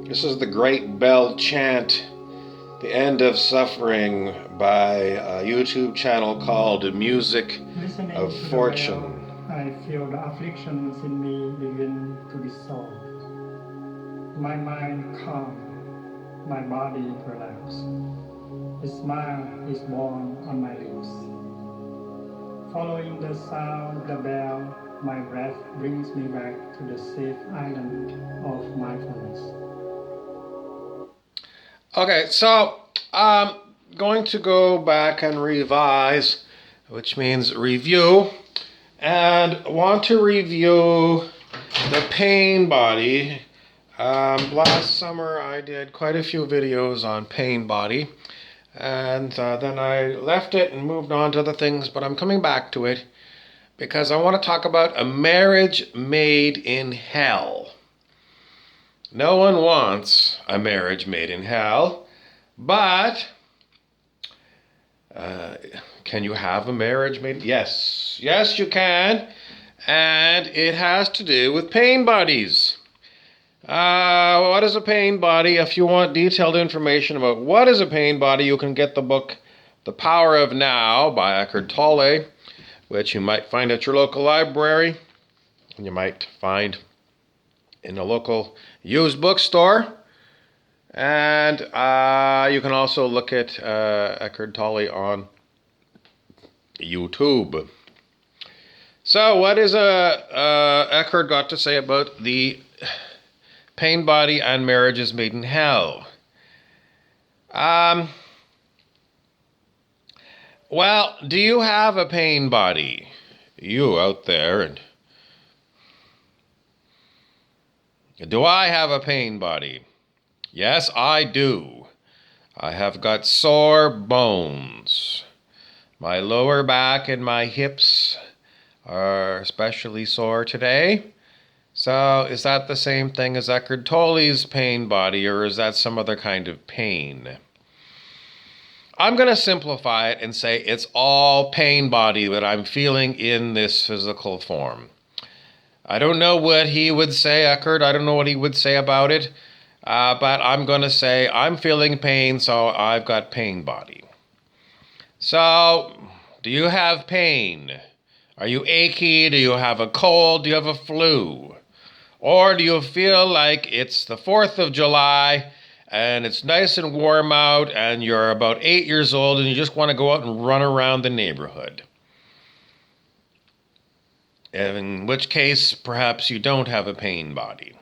This is the Great Bell Chant, The End of Suffering, by a YouTube channel called Music Listening of to the Fortune. bell, I feel the afflictions in me begin to dissolve. My mind calm, my body relaxed. A smile is born on my lips. Following the sound of the bell, my breath brings me back to the safe island of mindfulness. Okay, so I'm going to go back and revise, which means review, and want to review the pain body. Last summer I did quite a few videos on pain body, and then I left it and moved on to other things, but I'm coming back to it because I want to talk about a marriage made in hell. No one wants a marriage made in hell, but can you have a marriage made? Yes, you can, and it has to do with pain bodies. What is a pain body? If you want detailed information about what is a pain body, you can get the book The Power of Now by Eckhart Tolle, which you might find at your local library, and you might find in a local used bookstore. And you can also look at Eckhart Tolle on YouTube. So what is Eckhart got to say about the pain body and marriages made in hell? Well, do you have a pain body? You out there. And do I have a pain body? Yes, I do. I have got sore bones. My lower back and my hips are especially sore today. So is that the same thing as Eckhart Tolle's pain body, or is that some other kind of pain? I'm going to simplify it and say it's all pain body that I'm feeling in this physical form. I don't know what he would say, Eckhart. I don't know what he would say about it. But I'm going to say I'm feeling pain, so I've got pain body. So, do you have pain? Are you achy? Do you have a cold? Do you have a flu? Or do you feel like it's the 4th of July and it's nice and warm out and you're about 8 years old and you just want to go out and run around the neighborhood? In which case, perhaps you don't have a pain body.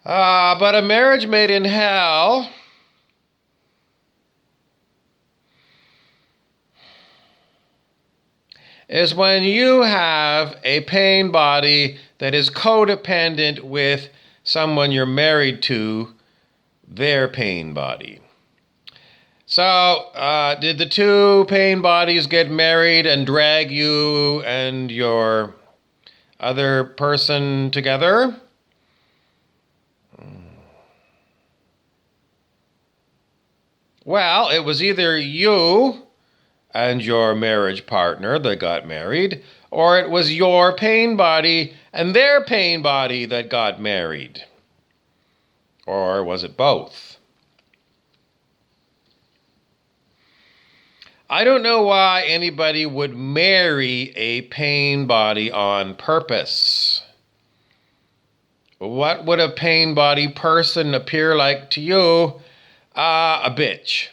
But a marriage made in hell is when you have a pain body that is codependent with someone you're married to, their pain body. So, did the two pain bodies get married and drag you and your other person together? Well, it was either you and your marriage partner that got married, or it was your pain body and their pain body that got married. Or was it both? I don't know why anybody would marry a pain body on purpose. What would a pain body person appear like to you? A bitch.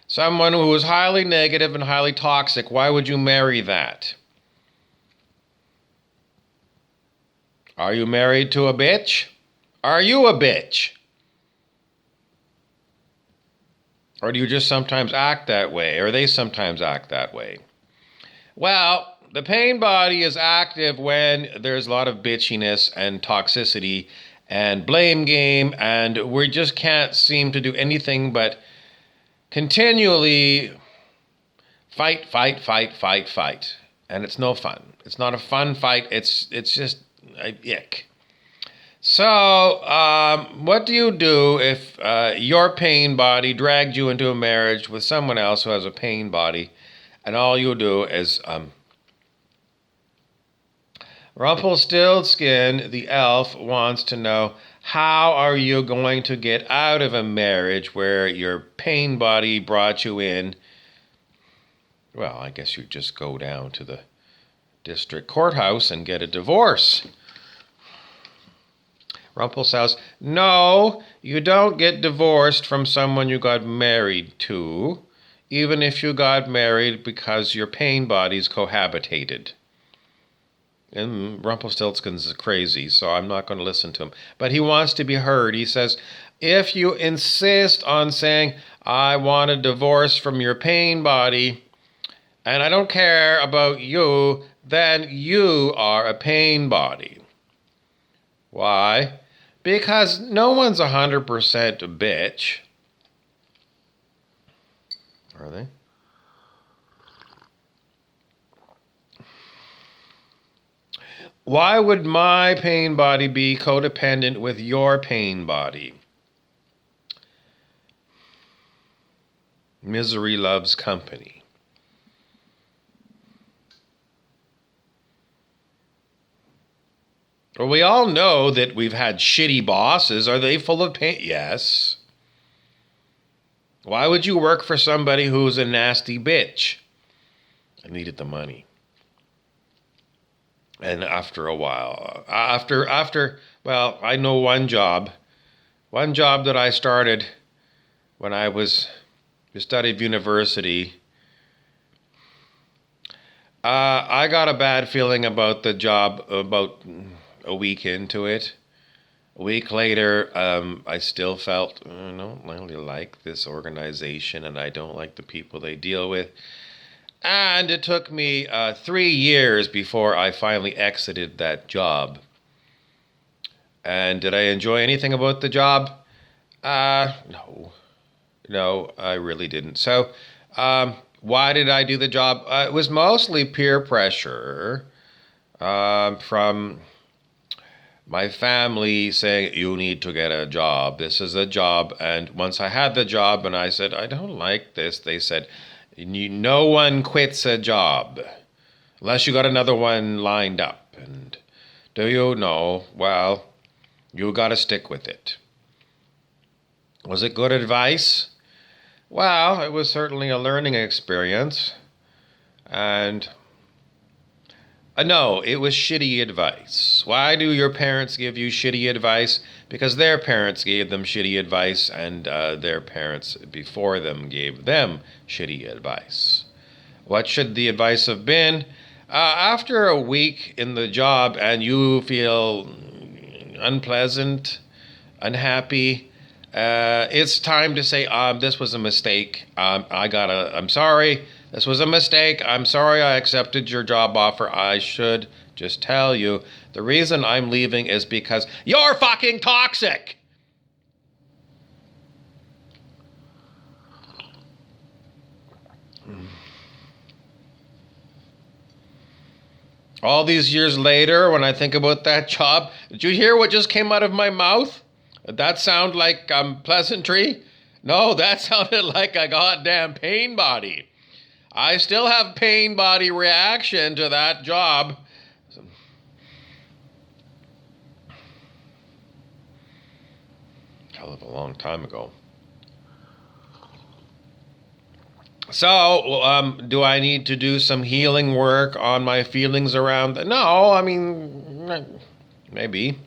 Someone who is highly negative and highly toxic. Why would you marry that? Are you married to a bitch? Are you a bitch? Or do you just sometimes act that way? Or they sometimes act that way? Well, the pain body is active when there's a lot of bitchiness and toxicity and blame game, and we just can't seem to do anything but continually fight. And it's no fun. It's not a fun fight. It's just ick. So, what do you do if your pain body dragged you into a marriage with someone else who has a pain body, and all you do is Rumpelstiltskin, the elf, wants to know, how are you going to get out of a marriage where your pain body brought you in? Well, I guess you just go down to the district courthouse and get a divorce. Rumpel says, no, you don't get divorced from someone you got married to, even if you got married because your pain bodies cohabitated. And Rumpelstiltskin's crazy, so I'm not going to listen to him. But he wants to be heard. He says, if you insist on saying, I want a divorce from your pain body, and I don't care about you, then you are a pain body. Why? Because no one's 100% a bitch. Are they? Why would my pain body be codependent with your pain body? Misery loves company. Well, we all know that we've had shitty bosses. Are they full of pain? Yes. Why would you work for somebody who's a nasty bitch? I needed the money. And after a while, well, I know one job that I started when I was just out of university. I got a bad feeling about the job about a week into it. A week later, I still felt, I don't really like this organization and I don't like the people they deal with. And it took me 3 years before I finally exited that job. And did I enjoy anything about the job? No. No, I really didn't. So, why did I do the job? It was mostly peer pressure from my family saying, you need to get a job. This is a job. And once I had the job and I said, I don't like this, they said, no one quits a job unless you got another one lined up. And do you know? Well, you got to stick with it. Was it good advice? Well, it was certainly a learning experience. And no, it was shitty advice. Why do your parents give you shitty advice? Because their parents gave them shitty advice, and their parents before them gave them shitty advice. What should the advice have been? After a week in the job and you feel unpleasant, unhappy, it's time to say, this was a mistake. I'm sorry. This was a mistake. I'm sorry I accepted your job offer. I should just tell you, the reason I'm leaving is because you're fucking toxic. All these years later, when I think about that job, did you hear what just came out of my mouth? Did that sound like pleasantry? No, that sounded like a goddamn pain body. I still have pain body reaction to that job. Hell of a long time ago. So, do I need to do some healing work on my feelings around that? No, I mean, maybe.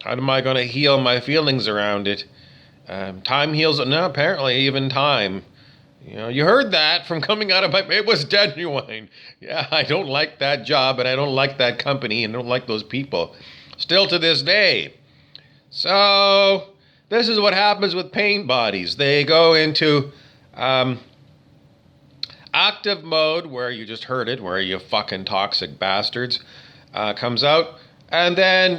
How am I going to heal my feelings around it? Time heals. No, apparently even time. You know, you heard that from coming out of my... It was genuine. Yeah, I don't like that job, and I don't like that company, and I don't like those people. Still to this day. So, this is what happens with pain bodies. They go into active mode, where you just heard it, where you fucking toxic bastards, comes out. And then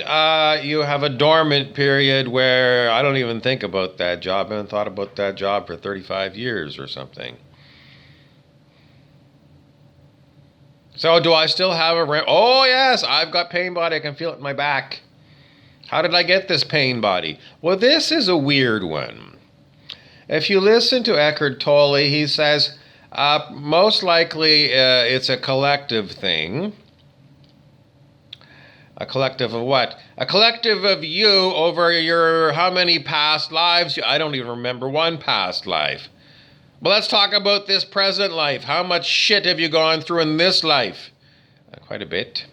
you have a dormant period where I don't even think about that job. I haven't thought about that job for 35 years or something. So do I still have a... Oh, yes, I've got pain body. I can feel it in my back. How did I get this pain body? Well, this is a weird one. If you listen to Eckhart Tolle, he says, most likely it's a collective thing. A collective of what? A collective of you over your how many past lives? I don't even remember one past life. But let's talk about this present life. How much shit have you gone through in this life? Quite a bit.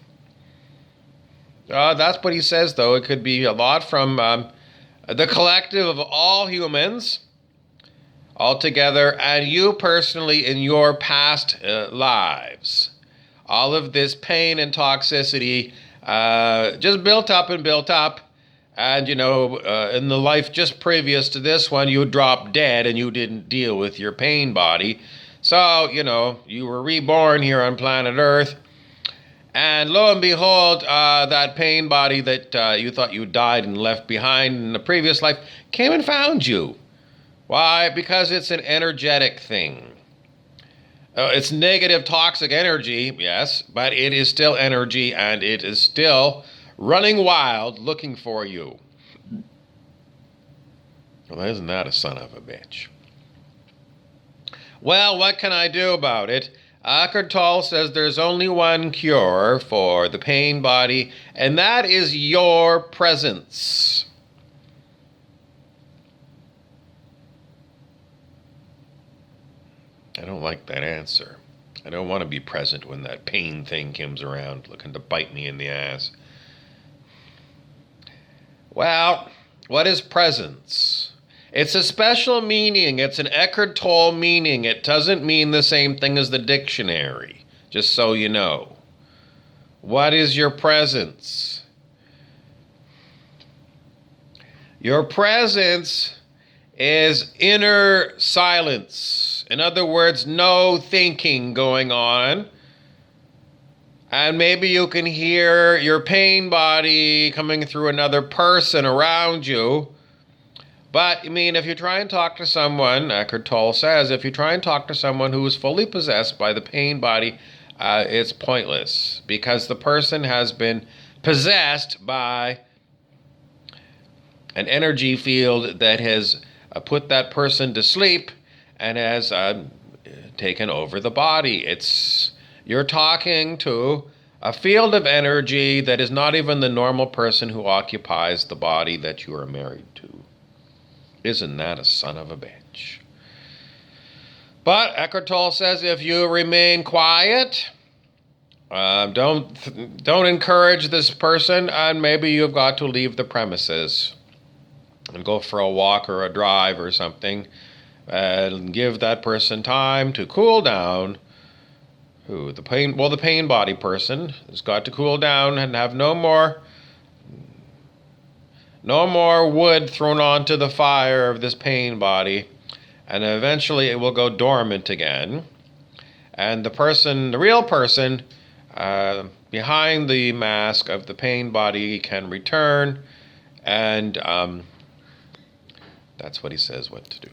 That's what he says, though. It could be a lot from the collective of all humans altogether, and you personally in your past lives. All of this pain and toxicity just built up and built up. And, in the life just previous to this one, you dropped dead and you didn't deal with your pain body. So, you were reborn here on planet Earth. And lo and behold, that pain body that you thought you died and left behind in the previous life came and found you. Why? Because it's an energetic thing. It's negative, toxic energy, yes, but it is still energy, and it is still running wild looking for you. Well, isn't that a son of a bitch? Well, what can I do about it? Eckhart Tolle says there's only one cure for the pain body, and that is your presence. I don't like that answer. I don't want to be present when that pain thing comes around looking to bite me in the ass. Well, what is presence? It's a special meaning. It's an Eckhart Tolle meaning. It doesn't mean the same thing as the dictionary, just so you know. What is your presence? Your presence is inner silence. In other words, no thinking going on. And maybe you can hear your pain body coming through another person around you. But, if you try and talk to someone, Eckhart Tolle says, if you try and talk to someone who is fully possessed by the pain body, it's pointless. Because the person has been possessed by an energy field that has put that person to sleep and has taken over the body. You're talking to a field of energy that is not even the normal person who occupies the body that you are married to. Isn't that a son of a bitch? But Eckhart Tolle says if you remain quiet, don't encourage this person, and maybe you've got to leave the premises and go for a walk or a drive or something, and give that person time to cool down. The pain body person has got to cool down and have no more wood thrown onto the fire of this pain body, and eventually it will go dormant again. And the real person, behind the mask of the pain body can return, and that's what he says what to do.